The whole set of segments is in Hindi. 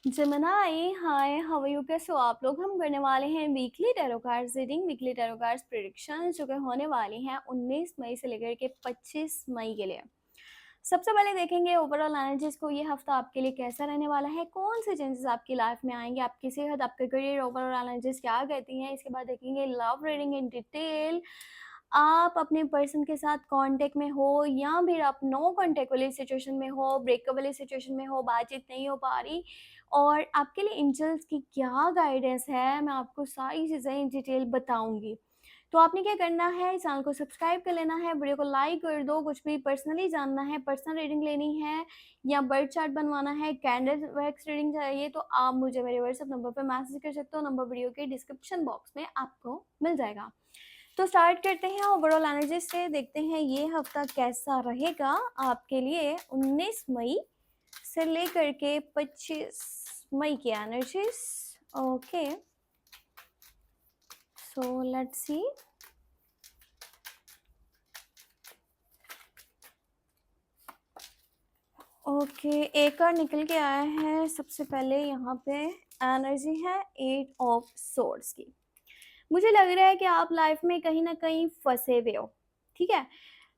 Gemini hi, how are you? कैसे हो आप लोग? हम करने वाले हैं weekly tarot cards reading, weekly tarot cards predictions जो कि होने वाली हैं 19 मई से लेकर के 25 मई के लिए। सबसे पहले देखेंगे ओवरऑल एनर्जीज को, ये हफ्ता आपके लिए कैसा रहने वाला है, कौन से चेंजेस आपकी लाइफ में आएंगे, आपकी सेहत, आपके करियर, ओवरऑल एनर्जीज क्या कहती हैं। इसके बाद देखेंगे लव रीडिंग इन डिटेल। आप अपने पर्सन के साथ कांटेक्ट में हो या फिर आप नो कांटेक्ट वाली सिचुएशन में हो, ब्रेकअप वाली सिचुएशन में हो, बातचीत नहीं हो पा रही और आपके लिए एंजल्स की क्या गाइडेंस है, मैं आपको सारी चीज़ें इन डिटेल बताऊंगी। तो आपने क्या करना है, चैनल को सब्सक्राइब कर लेना है, वीडियो को लाइक कर दो। कुछ भी पर्सनली जानना है, पर्सनल रीडिंग लेनी है या बर्ड चार्ट बनवाना है, कैंडल वैक्स रीडिंग चाहिए तो आप मुझे मेरे व्हाट्सएप नंबर पर मैसेज कर सकते हो। नंबर वीडियो के डिस्क्रिप्शन बॉक्स में आपको मिल जाएगा। तो स्टार्ट करते हैं ओवरऑल एनर्जी से, देखते हैं ये हफ्ता कैसा रहेगा आपके लिए 19 मई से लेकर के 25 मई की energies. Okay, so let's see. Okay, एक और निकल के आया है। सबसे पहले यहाँ पे एनर्जी है 8 ऑफ सोर्ड्स की। मुझे लग रहा है कि आप लाइफ में कहीं ना कहीं फंसे हुए हो, ठीक है।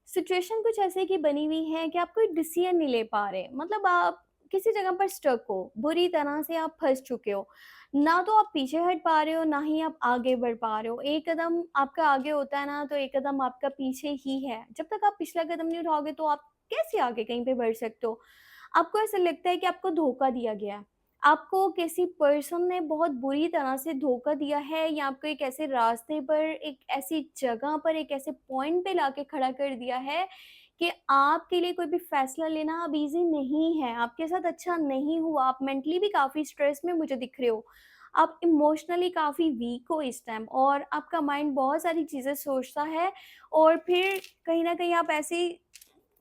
सिचुएशन कुछ ऐसे की बनी हुई है कि आप कोई डिसीजन नहीं ले पा रहे, मतलब आप किसी जगह पर स्टक हो, बुरी तरह से आप फंस चुके हो। ना तो आप पीछे हट पा रहे हो, ना ही आप आगे बढ़ पा रहे हो। एक कदम आपका आगे होता है ना, तो एक कदम आपका पीछे ही है। जब तक आप पिछला कदम नहीं उठाओगे तो आप कैसे आगे कहीं पे बढ़ सकते हो। आपको ऐसा लगता है कि आपको धोखा दिया गया है, आपको किसी पर्सन ने बहुत बुरी तरह से धोखा दिया है, या आपको एक ऐसे रास्ते पर, एक ऐसी जगह पर, एक ऐसे पॉइंट पे लाके खड़ा कर दिया है कि आपके लिए कोई भी फैसला लेना अब ईजी नहीं है। आपके साथ अच्छा नहीं हुआ, आप मेंटली भी काफ़ी स्ट्रेस में मुझे दिख रहे हो, आप इमोशनली काफ़ी वीक हो इस टाइम, और आपका माइंड बहुत सारी चीज़ें सोचता है। और फिर कहीं ना कहीं आप ऐसी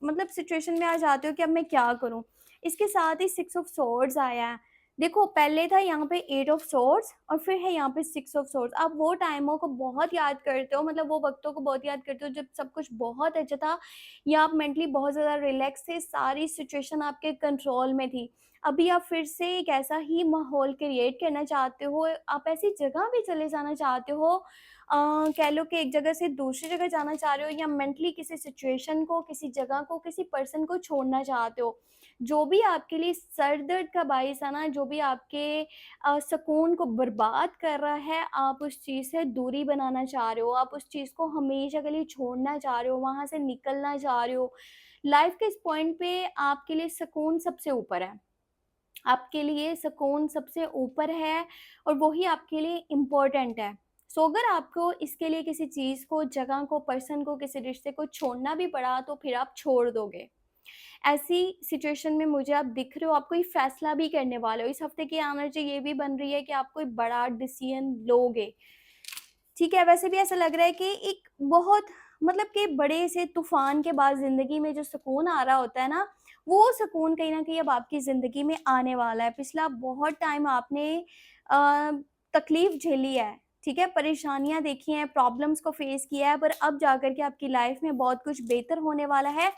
मतलब सिचुएशन में आ जाते हो कि अब मैं क्या करूं। इसके साथ ही 6 ऑफ सोर्ड्स आया है। देखो, पहले था यहाँ पे 8 ऑफ सोर्ड्स और फिर है यहाँ पे 6 ऑफ सोर्ड्स। आप वो टाइमों को बहुत याद करते हो, मतलब वो वक्तों को बहुत याद करते हो जब सब कुछ बहुत अच्छा था, या आप मेंटली बहुत ज़्यादा रिलैक्स थे, सारी सिचुएशन आपके कंट्रोल में थी। अभी आप फिर से एक ऐसा ही माहौल क्रिएट करना चाहते हो, आप ऐसी जगह भी चले जाना चाहते हो, कह लो कि एक जगह से दूसरी जगह जाना चाह रहे हो, या मेंटली किसी सिचुएशन को, किसी जगह को, किसी पर्सन को छोड़ना चाहते हो। जो भी आपके लिए सर दर्द का बाइस है ना, जो भी आपके सुकून को बर्बाद कर रहा है, आप उस चीज़ से दूरी बनाना चाह रहे हो, आप उस चीज़ को हमेशा के लिए छोड़ना चाह रहे हो, वहाँ से निकलना चाह रहे हो। लाइफ के इस पॉइंट पे आपके लिए सुकून सबसे ऊपर है, आपके लिए सुकून सबसे ऊपर है और वही आपके लिए इम्पोर्टेंट है। सो अगर आपको इसके लिए किसी चीज़ को, जगह को, पर्सन को, किसी रिश्ते को छोड़ना भी पड़ा तो फिर आप छोड़ दोगे। ऐसी सिचुएशन में मुझे आप दिख रहे हो, आप कोई फैसला भी करने वाले हो। इस हफ्ते की एनर्जी ये भी बन रही है कि आप कोई बड़ा डिसीजन लोगे, ठीक है। वैसे भी ऐसा लग रहा है कि एक बहुत, मतलब कि बड़े से तूफान के बाद ज़िंदगी में जो सुकून आ रहा होता है ना, वो सुकून कहीं न कहीं अब आपकी ज़िंदगी में आने वाला है। पिछला बहुत टाइम आपने अ, तकलीफ़ झेली है, ठीक है, परेशानियाँ देखी हैं, प्रॉब्लम्स को फ़ेस किया है, पर अब जाकर के आपकी लाइफ़ में बहुत कुछ बेहतर होने वाला है,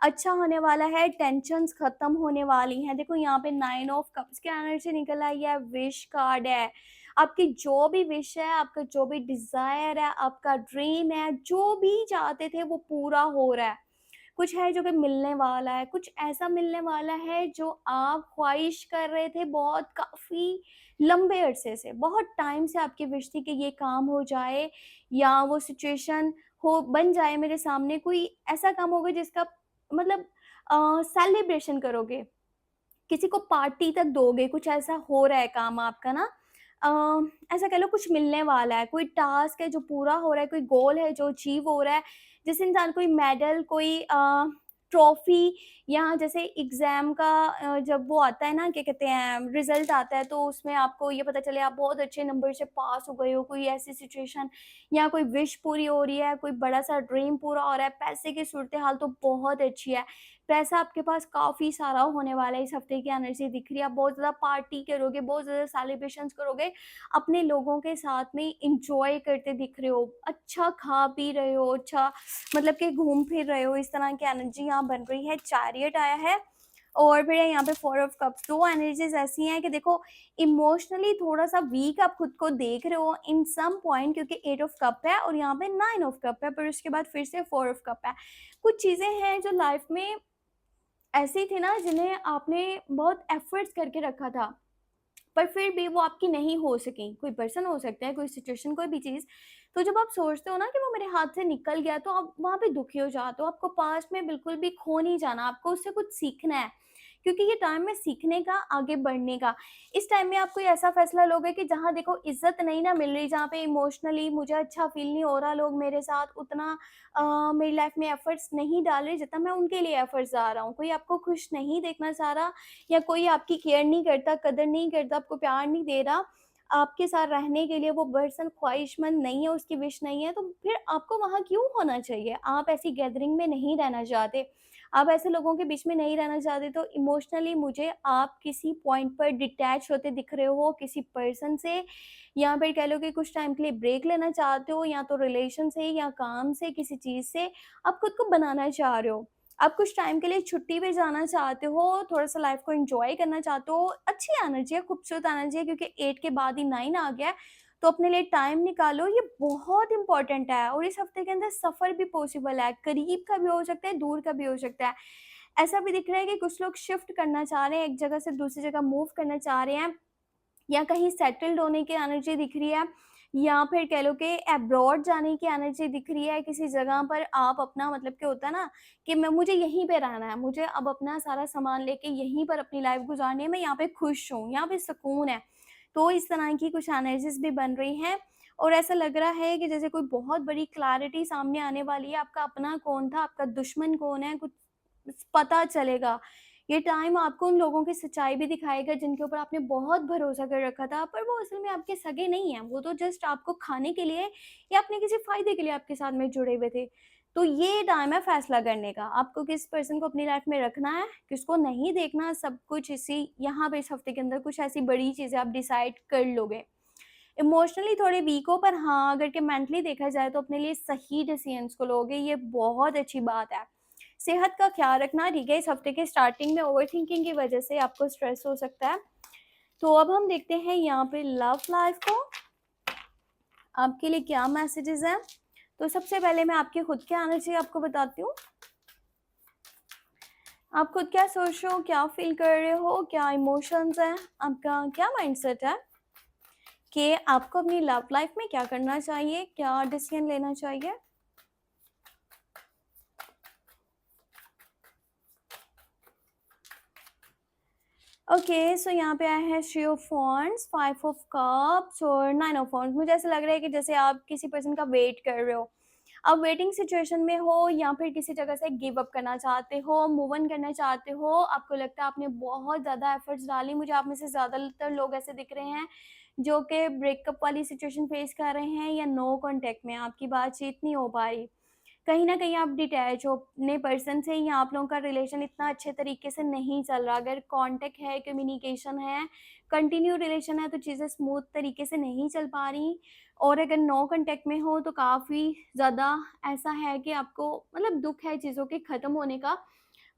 अच्छा होने वाला है, टेंशन्स ख़त्म होने वाली हैं। देखो, यहाँ पे 9 ऑफ कप्स की एनर्जी निकल आई है, विश कार्ड है। आपकी जो भी विश है, आपका जो भी डिज़ायर है, आपका ड्रीम है, जो भी चाहते थे वो पूरा हो रहा है। कुछ है जो कि मिलने वाला है, कुछ ऐसा मिलने वाला है जो आप ख्वाहिश कर रहे थे बहुत, काफ़ी लंबे अरसे से, बहुत टाइम से आपकी विश थी कि ये काम हो जाए, या वो सिचुएशन हो, बन जाए मेरे सामने। कोई ऐसा काम होगा जिसका मतलब सेलिब्रेशन करोगे, किसी को पार्टी तक दोगे, कुछ ऐसा हो रहा है काम आपका ना। ऐसा कह लो कुछ मिलने वाला है, कोई टास्क है जो पूरा हो रहा है, कोई गोल है जो अचीव हो रहा है। जिस इंसान कोई मेडल, कोई ट्रॉफी, या जैसे एग्ज़ाम का जब वो आता है ना, क्या कहते हैं, रिज़ल्ट आता है, तो उसमें आपको ये पता चले आप बहुत अच्छे नंबर से पास हो गए हो, कोई ऐसी सिचुएशन, या कोई विश पूरी हो रही है, कोई बड़ा-सा ड्रीम पूरा हो रहा है, पैसे की सूरत-ए-हाल तो बहुत अच्छी है। पैसा आपके पास काफ़ी सारा होने वाला है, इस हफ्ते की एनर्जी दिख रही है। आप बहुत ज़्यादा पार्टी करोगे, बहुत ज़्यादा सेलिब्रेशंस करोगे, अपने लोगों के साथ में एन्जॉय करते दिख रहे हो, अच्छा खा पी रहे हो, अच्छा मतलब कि घूम फिर रहे हो, इस तरह की एनर्जी यहाँ बन रही है। चैरियट आया है, और फिर यहाँ पे 4 ऑफ कप्स, 2 एनर्जीज़ ऐसी हैं कि देखो इमोशनली थोड़ा-सा वीक आप खुद को देख रहे हो इन सम पॉइंट, क्योंकि 8 ऑफ कप है और यहाँ पे 9 ऑफ कप है, पर उसके बाद फिर से 4 ऑफ कप है। कुछ चीज़ें हैं जो लाइफ में ऐसी थी ना जिन्हें आपने बहुत एफर्ट्स करके रखा था, पर फिर भी वो आपकी नहीं हो सकी। कोई पर्सन हो सकता है, कोई सिचुएशन, कोई भी चीज़। तो जब आप सोचते हो ना कि वो मेरे हाथ से निकल गया, तो आप वहाँ पे दुखी हो जाते हो। आपको पास्ट में बिल्कुल भी खो नहीं जाना, आपको उससे कुछ सीखना है, क्योंकि ये टाइम है सीखने का, आगे बढ़ने का। इस टाइम में आप कोई ऐसा फैसला लोगे कि जहाँ देखो इज़्ज़त नहीं ना मिल रही, जहाँ पे इमोशनली मुझे अच्छा फ़ील नहीं हो रहा, लोग मेरे साथ उतना मेरी लाइफ़ में एफ़र्ट्स नहीं डाल रहे जितना मैं उनके लिए एफ़र्ट्स डाल रहा हूँ। कोई आपको खुश नहीं देखना चाह रहा, या कोई आपकी केयर नहीं करता, कदर नहीं करता, आपको प्यार नहीं दे रहा, आपके साथ रहने के लिए वो पर्सन ख्वाहिशमंद नहीं है, उसकी विश नहीं है, तो फिर आपको वहाँ क्यों होना चाहिए? आप ऐसी गैदरिंग में नहीं रहना चाहते, आप ऐसे लोगों के बीच में नहीं रहना चाहते, तो इमोशनली मुझे आप किसी पॉइंट पर डिटैच होते दिख रहे हो किसी पर्सन से, या फिर कह लो कि कुछ टाइम के लिए ब्रेक लेना चाहते हो, या तो रिलेशन से या काम से, किसी चीज़ से आप खुद को बनाना चाह रहे हो। आप कुछ टाइम के लिए छुट्टी पे जाना चाहते हो, थोड़ा-सा लाइफ़ को एन्जॉय करना चाहते हो, अच्छी एनर्जी है, खूबसूरत एनर्जी है, क्योंकि 8 के बाद ही 9 आ गया है, तो अपने लिए टाइम निकालो, ये बहुत इम्पोर्टेंट है। और इस हफ्ते के अंदर सफ़र भी पॉसिबल है, करीब का भी हो सकता है, दूर का भी हो सकता है। ऐसा भी दिख रहा है कि कुछ लोग शिफ्ट करना चाह रहे हैं, एक जगह से दूसरी जगह मूव करना चाह रहे हैं, या कहीं सेटल्ड होने की एनर्जी दिख रही है, या फिर कह लो कि अब्रॉड जाने की एनर्जी दिख रही है, किसी जगह पर आप अपना मतलब कि होता है ना कि मैं मुझे यहीं पे रहना है, मुझे अब अपना सारा सामान लेके यहीं पर अपनी लाइफ गुजारनी है, मैं यहाँ पे खुश हूँ, यहाँ पे सुकून है। तो इस तरह की कुछ एनर्जीज़ भी बन रही हैं, और ऐसा लग रहा है कि जैसे कोई बहुत बड़ी क्लैरिटी सामने आने वाली है, आपका अपना कौन था, आपका दुश्मन कौन है, कुछ पता चलेगा। ये टाइम आपको उन लोगों की सच्चाई भी दिखाएगा जिनके ऊपर आपने बहुत भरोसा कर रखा था, पर वो असल में आपके सगे नहीं हैं, वो तो जस्ट आपको खाने के लिए या अपने किसी फ़ायदे के लिए आपके साथ में जुड़े हुए थे। तो ये टाइम है फ़ैसला करने का, आपको किस पर्सन को अपनी लाइफ़ में रखना है, किसको नहीं देखना, सब कुछ इसी यहाँ पे इस हफ़्ते के अंदर कुछ ऐसी बड़ी चीज़ें आप डिसाइड कर लोगे। इमोशनली थोड़े वीक हो, पर हाँ, अगर के मेंटली देखा जाए तो अपने लिए सही डिसीजंस को लोगे, ये बहुत अच्छी बात है। सेहत का ख़्याल रखना, ठीक है, इस हफ़्ते के स्टार्टिंग में ओवरथिंकिंग की वजह से आपको स्ट्रेस हो सकता है। तो अब हम देखते हैं यहाँ पे लव लाइफ़ को आपके लिए क्या मैसेजेस हैं। तो सबसे पहले मैं आपकी खुद की एनर्जी आपको बताती हूँ। आप खुद क्या सोच रहे हो, क्या फ़ील कर रहे हो, क्या इमोशंस हैं, आपका क्या माइंडसेट है कि आपको अपनी लव लाइफ़ में क्या करना चाहिए, क्या डिसीज़न लेना चाहिए? ओके, सो यहाँ पे आया है three of wands, 5 of cups और 9 ऑफ वॉन्ड्स। मुझे ऐसा लग रहा है कि जैसे आप किसी पर्सन का वेट कर रहे हो। आप वेटिंग सिचुएशन में हो, या फिर किसी जगह से गिव अप करना चाहते हो, मूव ऑन करना चाहते हो। आपको लगता है आपने बहुत ज़्यादा एफर्ट्स डाली। मुझे आप में से ज़्यादातर लोग ऐसे दिख रहे हैं जो कि ब्रेकअप वाली सिचुएशन फेस कर रहे हैं, या नो कॉन्टैक्ट में आपकी बातचीत नहीं हो पा रही। कहीं न कहीं आप डिटैच हो अपने पर्सन से, या आप लोगों का रिलेशन इतना अच्छे तरीके से नहीं चल रहा। अगर कॉन्टैक्ट है, कम्युनिकेशन है, कंटिन्यू रिलेशन है, तो चीज़ें स्मूथ तरीके से नहीं चल पा रही। और अगर नो कॉन्टैक्ट में हो तो काफ़ी ज़्यादा ऐसा है कि आपको मतलब दुःख है चीज़ों के ख़त्म होने का।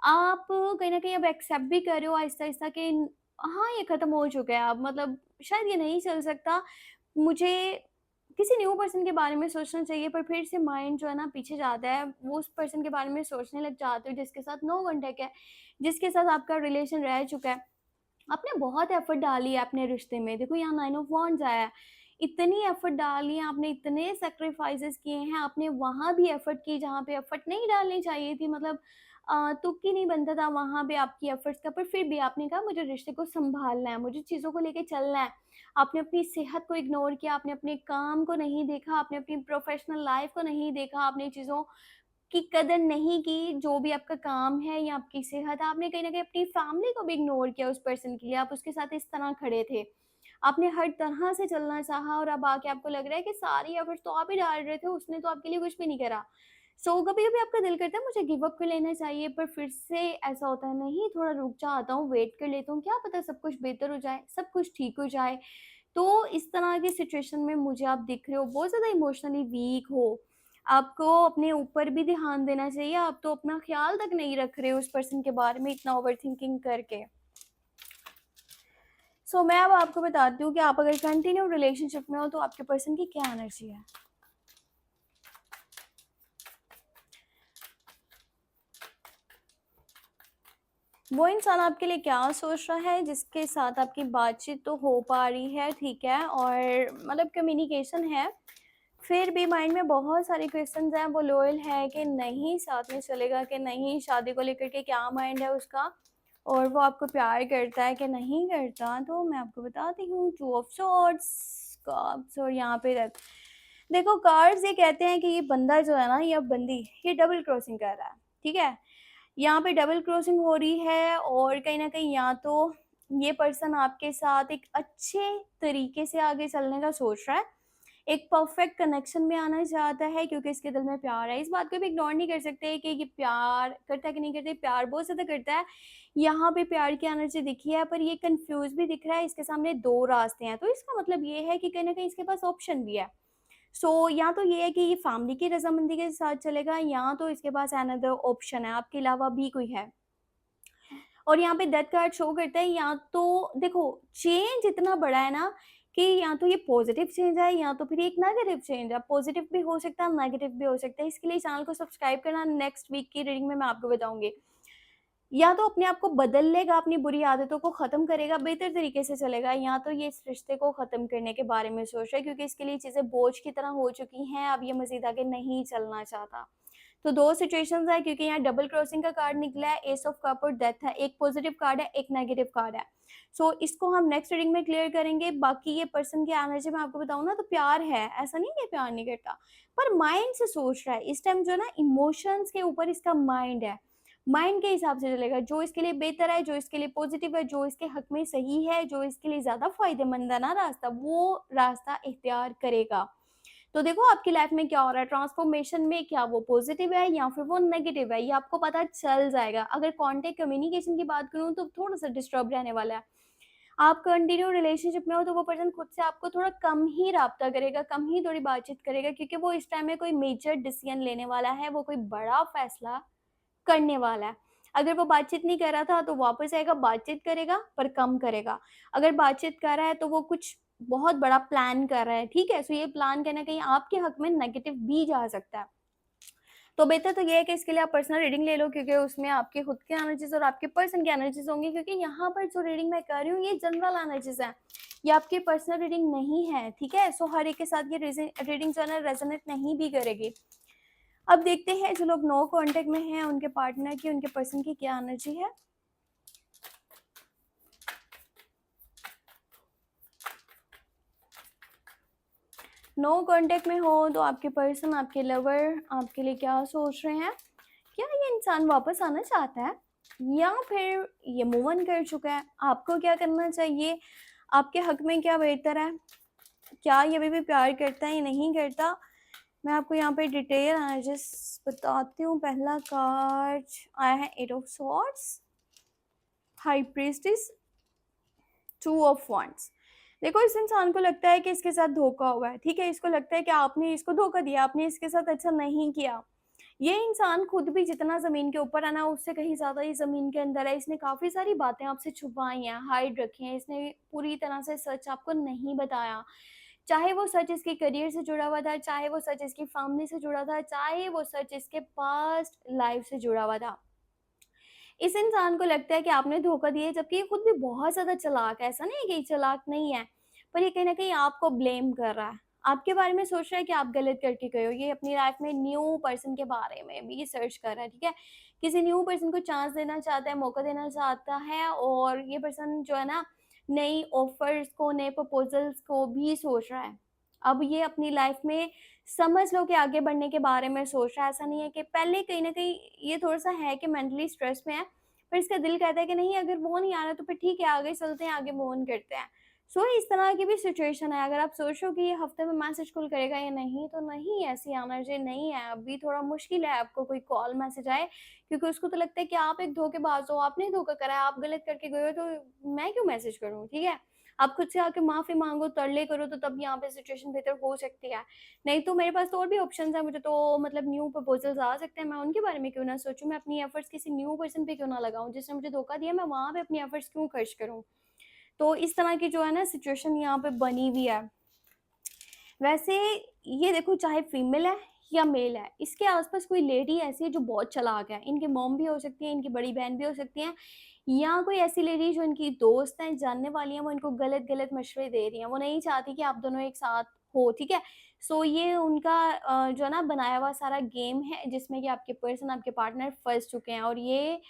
आप कहीं न कहीं अब एक्सेप्ट भी कर रहे हो आहिस्ता-आहिस्ता कि हाँ, ये ख़त्म हो चुका है अब, मतलब शायद ये नहीं चल सकता। मुझे किसी न्यू पर्सन के बारे में सोचना चाहिए, पर फिर से माइंड जो है ना पीछे जाता है। वो उस पर्सन के बारे में सोचने लग जाते हो जिसके साथ नो कॉन्टैक्ट है, जिसके साथ आपका रिलेशन रह चुका है। आपने बहुत एफर्ट डाली है अपने रिश्ते में। देखो यहाँ 9 ऑफ वांड्स आया है। इतनी एफर्ट डाली है आपने, इतने सैक्रिफाइसेस किए हैं आपने, वहाँ भी एफर्ट की जहाँ पे एफर्ट नहीं डालनी चाहिए थी, मतलब तुक ही नहीं बनता था वहाँ पे आपकी एफर्ट्स का, पर फिर भी आपने कहा मुझे रिश्ते को सँभालना है, मुझे चीज़ों को लेके चलना है। आपने अपनी सेहत को इग्नोर किया, आपने अपने काम को नहीं देखा, आपने अपनी प्रोफ़ेशनल लाइफ़ को नहीं देखा, आपने चीज़ों की कदर नहीं की, जो भी आपका काम है या आपकी सेहत है, आपने कहीं न कहीं अपनी फैमिली को भी इग्नोर किया उस पर्सन के लिए, आप उसके साथ इस तरह खड़े थे। आपने हर तरह से चलना चाहा, और अब आके आपको लग रहा है कि सारी एफर्ट्स तो आप ही डाल रहे थे, उसने तो आपके लिए कुछ भी नहीं करा। सो कभी-कभी आपका दिल करता है मुझे गिव अप कर लेना चाहिए, पर फिर से ऐसा होता है नहीं, थोड़ा रुक जाता हूँ, वेट कर लेता हूँ, क्या पता सब कुछ बेहतर हो जाए, सब कुछ ठीक हो जाए। तो इस तरह की सिचुएशन में मुझे आप दिख रहे हो बहुत ज़्यादा इमोशनली वीक हो। आपको अपने ऊपर भी ध्यान देना चाहिए, आप तो अपना ख्याल तक नहीं रख रहे हो उस पर्सन के बारे में इतना ओवरथिंकिंग करके। मैं अब आपको बताती हूँ कि आप अगर कंटिन्यू रिलेशनशिप में हो तो आपके पर्सन की क्या एनर्जी है। वो इंसान आपके लिए क्या सोच रहा है जिसके साथ आपकी बातचीत तो हो पा रही है, ठीक है, और मतलब कम्युनिकेशन है, फिर भी माइंड में बहुत सारे क्वेश्चंस हैं। वो लॉयल है कि नहीं, साथ में चलेगा कि नहीं, शादी को लेकर के क्या माइंड है उसका, और वो आपको प्यार करता है कि नहीं करता। तो मैं आपको बताती हूँ, 2 ऑफ सॉर्ड्स, कप्स और यहाँ पे डेथ। देखो, कार्ड्स ये कहते हैं कि ये बंदा जो है ना, या बंदी, ये डबल क्रॉसिंग कर रहा है, ठीक है। यहाँ पे डबल क्रॉसिंग हो रही है, और कहीं न कहीं या तो ये पर्सन आपके साथ एक अच्छे तरीके से आगे चलने का सोच रहा है, एक परफेक्ट कनेक्शन में आना चाहता है क्योंकि इसके दिल में प्यार है। इस बात को भी इग्नोर नहीं कर सकते कि ये प्यार करता है कि नहीं करता, प्यार बहुत ज़्यादा करता है। यहाँ पे प्यार की एनर्जी दिखी है, पर ये कन्फ्यूज़ भी दिख रहा है, इसके सामने 2 रास्ते हैं। तो इसका मतलब ये है कि कहीं न कहीं इसके पास ऑप्शन भी है। या तो ये है कि ये फैमिली की रज़ामंदी के साथ चलेगा, या तो इसके पास अनदर ऑप्शन है, आपके अलावा भी कोई है। और यहाँ पे डेथ कार्ड शो करता है, या तो देखो, चेंज इतना बड़ा है ना कि या तो ये पॉजिटिव चेंज है, या तो फिर एक नेगेटिव चेंज है। पॉजिटिव भी हो सकता है, नेगेटिव भी हो सकता है। इसके लिए चैनल को सब्सक्राइब करना, नेक्स्ट वीक की रीडिंग में मैं आपको बताऊंगी। या तो अपने आप को बदल लेगा, अपनी बुरी आदतों को खत्म करेगा, बेहतर तरीके से चलेगा, या तो ये इस रिश्ते को खत्म करने के बारे में सोच रहा है क्योंकि इसके लिए चीजें बोझ की तरह हो चुकी हैं, अब ये मजीद आगे नहीं चलना चाहता। तो 2 सिचुएशंस है क्योंकि यहाँ डबल क्रॉसिंग का कार्ड निकला है, एस ऑफ कप और डेथ है। एक पॉजिटिव कार्ड है, एक नेगेटिव कार्ड है। इसको हम नेक्स्ट रीडिंग में क्लियर करेंगे। बाकी ये पर्सन की एनर्जी मैं आपको बताऊँ ना, तो प्यार है, ऐसा नहीं है प्यार नहीं करता, पर माइंड से सोच रहा है इस टाइम, जो ना इमोशंस के ऊपर इसका माइंड है। माइंड के हिसाब से चलेगा, जो इसके लिए बेहतर है, जो इसके लिए पॉजिटिव है, जो इसके हक में सही है, जो इसके लिए ज़्यादा फ़ायदेमंद है ना रास्ता, वो रास्ता इख्तियार करेगा। तो देखो आपकी लाइफ में क्या हो रहा है, ट्रांसफॉर्मेशन में क्या वो पॉजिटिव है या फिर वो नेगेटिव है, ये आपको पता चल जाएगा। अगर कॉन्टेक्ट कम्युनिकेशन की बात करूँ तो थोड़ा सा डिस्टर्ब रहने वाला है। आप कंटिन्यू रिलेशनशिप में हो तो वो पर्सन खुद से आपको थोड़ा कम ही राब्ता करेगा, कम ही थोड़ी बातचीत करेगा, क्योंकि वो इस टाइम में कोई मेजर डिसीजन लेने वाला है, वो कोई बड़ा फैसला करने वाला है। अगर वो बातचीत नहीं कर रहा था तो वापस आएगा, बातचीत करेगा पर कम करेगा। अगर बातचीत कर रहा है तो वो कुछ बहुत बड़ा प्लान कर रहा है, ठीक है? ये प्लान कहीं न कहीं आपके हक में नेगेटिव भी जा सकता है। तो बेहतर तो ये है कि इसके लिए आप पर्सनल रीडिंग ले लो, क्योंकि उसमें आपके खुद की एनर्जीज़ और आपके पर्सन की एनर्जीज़ होंगी, क्योंकि यहाँ पर जो रीडिंग मैं कर रही हूँ ये जनरल एनर्जीज़ हैं। ये आपकी पर्सनल रीडिंग नहीं है, ठीक है? हर एक के साथ ये रीडिंग जो है ना रेज़ोनेट नहीं भी करेगी। अब देखते हैं जो लोग नो कॉन्टैक्ट में हैं, उनके पार्टनर की, उनके पर्सन की क्या एनर्जी है। नो कॉन्टैक्ट में हो तो आपके पर्सन, आपके लवर आपके लिए क्या सोच रहे हैं? क्या ये इंसान वापस आना चाहता है, या फिर ये मूव ऑन कर चुका है? आपको क्या करना चाहिए? आपके हक में क्या बेहतर है? क्या ये अभी भी प्यार करता है या नहीं करता? मैं आपको यहाँ पे डिटेल एनालिसिस बताती हूँ। पहला कार्ड आया है 8 of swords, high priestess, 2 of wands. देखो, इस इंसान को लगता है कि इसके साथ धोखा हुआ है, ठीक है? इसको लगता है कि आपने इसको धोखा दिया, आपने इसके साथ अच्छा नहीं किया। ये इंसान खुद भी जितना ज़मीन के ऊपर है ना, उससे कहीं ज़्यादा ही ज़मीन के अंदर है। इसने काफ़ी सारी बातें आपसे छुपाई हैं, हाइड रखी हैं। इसने पूरी तरह से सच आपको नहीं बताया। चाहे वो सच इसके करियर से जुड़ा हुआ था, चाहे वो सच इसकी फैमिली से जुड़ा था, चाहे वो सच इसके पास्ट लाइफ से जुड़ा हुआ था। इस इंसान को लगता है कि आपने धोखा दिया है, जबकि ये खुद भी बहुत ज़्यादा चालाक है। ऐसा नहीं है कि ये चालाक नहीं है, पर ये कहीं न कहीं आपको ब्लेम कर रहा है। आपके बारे में सोच रहा है कि आप गलत करके गए हो। ये अपनी लाइफ में न्यू पर्सन के बारे में भी सर्च कर रहा है, ठीक है? किसी न्यू पर्सन को चांस देना चाहता है, मौका देना चाहता है, और ये पर्सन जो है ना, नई ऑफ़र्स को, नए प्रपोज़ल्स को भी सोच रहा है। अब ये अपनी लाइफ में समझ लो कि आगे बढ़ने के बारे में सोच रहा है। ऐसा नहीं है कि पहले कहीं न कहीं ये थोड़ा-सा है कि मेंटली स्ट्रेस में है, पर इसका दिल कहता है कि नहीं, अगर वो नहीं आ रहा तो फिर ठीक है, आगे चलते हैं, आगे मूव ऑन करते हैं। इस तरह की भी सिचुएशन है। अगर आप सोच रहे हो कि ये हफ्ते में मैसेज कॉल करेगा या नहीं, तो नहीं, ऐसी एनर्जी नहीं है। अभी थोड़ा मुश्किल है आपको कोई कॉल मैसेज आए, क्योंकि उसको तो लगता है कि आप एक धोखेबाज हो, आपने धोखा करा है, आप गलत करके गए हो, तो मैं क्यों मैसेज करूँ, ठीक है? आप खुद से आके माफ़ी माँगो, तरले करो, तो तब यहाँ पे सिचुएशन बेहतर हो सकती है। नहीं तो मेरे पास तो और भी ऑप्शंस हैं, मुझे तो मतलब न्यू प्रपोज़ल्स आ सकते हैं, मैं उनके बारे में क्यों ना सोचूँ? मैं अपनी एफ़र्ट्स किसी न्यू पर्सन पे क्यों ना लगाऊँ? जिसने मुझे धोखा दिया, मैं वहाँ पे अपनी एफ़र्ट्स क्यों खर्च करूँ? तो इस तरह की जो है ना सिचुएशन यहाँ पे बनी हुई है। वैसे ये देखो, चाहे फीमेल है या मेल है, इसके आस-पास कोई लेडी ऐसी है जो बहुत चालाक है। इनकी मॉम भी हो सकती है, इनकी बड़ी बहन भी हो सकती हैं, या कोई ऐसी लेडी जो इनकी दोस्त हैं, जानने वाली हैं, वो इनको गलत-गलत मशवरे दे रही हैं। वो नहीं चाहती कि आप दोनों एक साथ हो, ठीक है? सो ये उनका जो है ना बनाया हुआ सारा गेम है, जिसमें कि आपके पर्सन, आपके पार्टनर फँस चुके हैं, और ये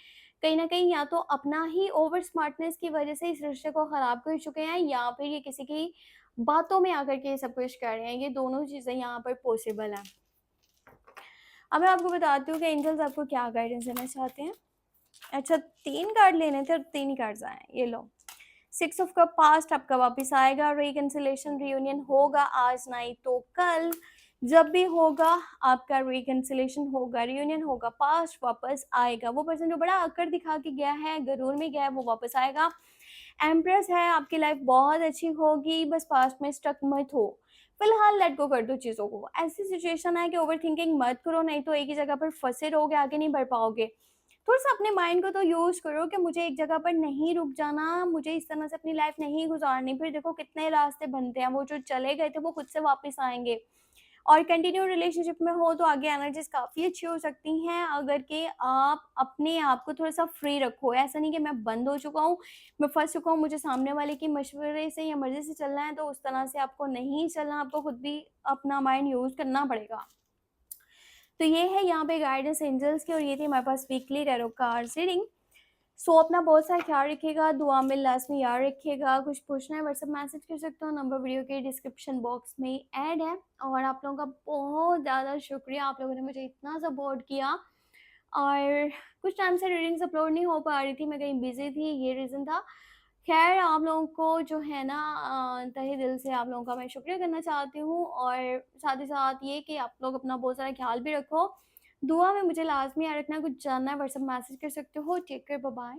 कहीं न कहीं या तो अपना ही ओवर स्मार्टनेस की वज़ह से इस रिश्ते को ख़राब कर चुके हैं, या फिर ये किसी की बातों में आकर के ये सब कुछ कर रहे हैं। ये दोनों चीज़ें यहाँ पर पॉसिबल हैं। अब मैं आपको बताती हूँ कि एंजल्स आपको क्या गाइडेंस देना चाहते हैं। अच्छा, 3 कार्ड लेने थे और 3 ही कार्ड्स आए हैं, ये लो। 6 ऑफ कप पास्ट आपका वापस आएगा, रिकंसिलिएशन रियूनियन होगा आज नहीं तो कल। जब भी होगा आपका रिकंसिलिएशन होगा, रियूनियन होगा, पास्ट वापस आएगा। वो पर्सन जो बड़ा अकड़ दिखा के गया है, गरूर में गया है, वो वापस आएगा। एम्प्रेस है, आपकी लाइफ बहुत अच्छी होगी, बस पास्ट में स्टक मत हो। फिलहाल लेट गो कर दो चीज़ों को। ऐसी सिचुएशन है कि ओवरथिंकिंग मत करो, नहीं तो एक ही जगह पर फँसे रहोगे, आगे नहीं बढ़ पाओगे। थोड़ा-सा अपने माइंड को तो यूज़ करो कि मुझे एक जगह पर नहीं रुक जाना, मुझे इस तरह से अपनी लाइफ नहीं गुज़ारनी। फिर देखो कितने रास्ते बनते हैं, वो जो चले गए थे वो खुद से वापस आएँगे। और कंटिन्यू रिलेशनशिप में हो तो आगे एनर्जीज़ काफ़ी अच्छी हो सकती हैं, अगर कि आप अपने आप को थोड़ा-सा फ्री रखो। ऐसा नहीं कि मैं बंद हो चुका हूँ, मैं फँस चुका हूँ, मुझे सामने वाले की मशवरे से या मर्ज़ी से चलना है, तो उस तरह से आपको नहीं चलना, आपको खुद भी अपना माइंड यूज़ करना पड़ेगा। तो ये है यहाँ पे गाइडेंस एंजल्स की, और ये थी हमारे पास वीकली टैरो कार्ड्स रीडिंग। सो अपना बहुत सारा ख्याल रखिएगा, दुआ में लास्ट में याद रखिएगा। कुछ पूछना है व्हाट्सएप मैसेज कर सकते हो, नंबर वीडियो के डिस्क्रिप्शन बॉक्स में ऐड है। और आप लोगों का बहुत ज़्यादा शुक्रिया, आप लोगों ने मुझे इतना सपोर्ट किया। और कुछ टाइम से रीडिंग्स अपलोड नहीं हो पा रही थी, मैं कहीं बिज़ी थी, ये रीज़न था। ख़ैर आप लोगों को जो है ना तहे दिल से आप लोगों का मैं शुक्रिया करना चाहती हूँ, और साथ ही साथ ये कि आप लोग अपना बहुत सारा ख़्याल भी रखो। दुआ में मुझे लाज़मी याद रखना, कुछ जानना है व्हाट्सएप मैसेज कर सकते हो। Take care, bye bye.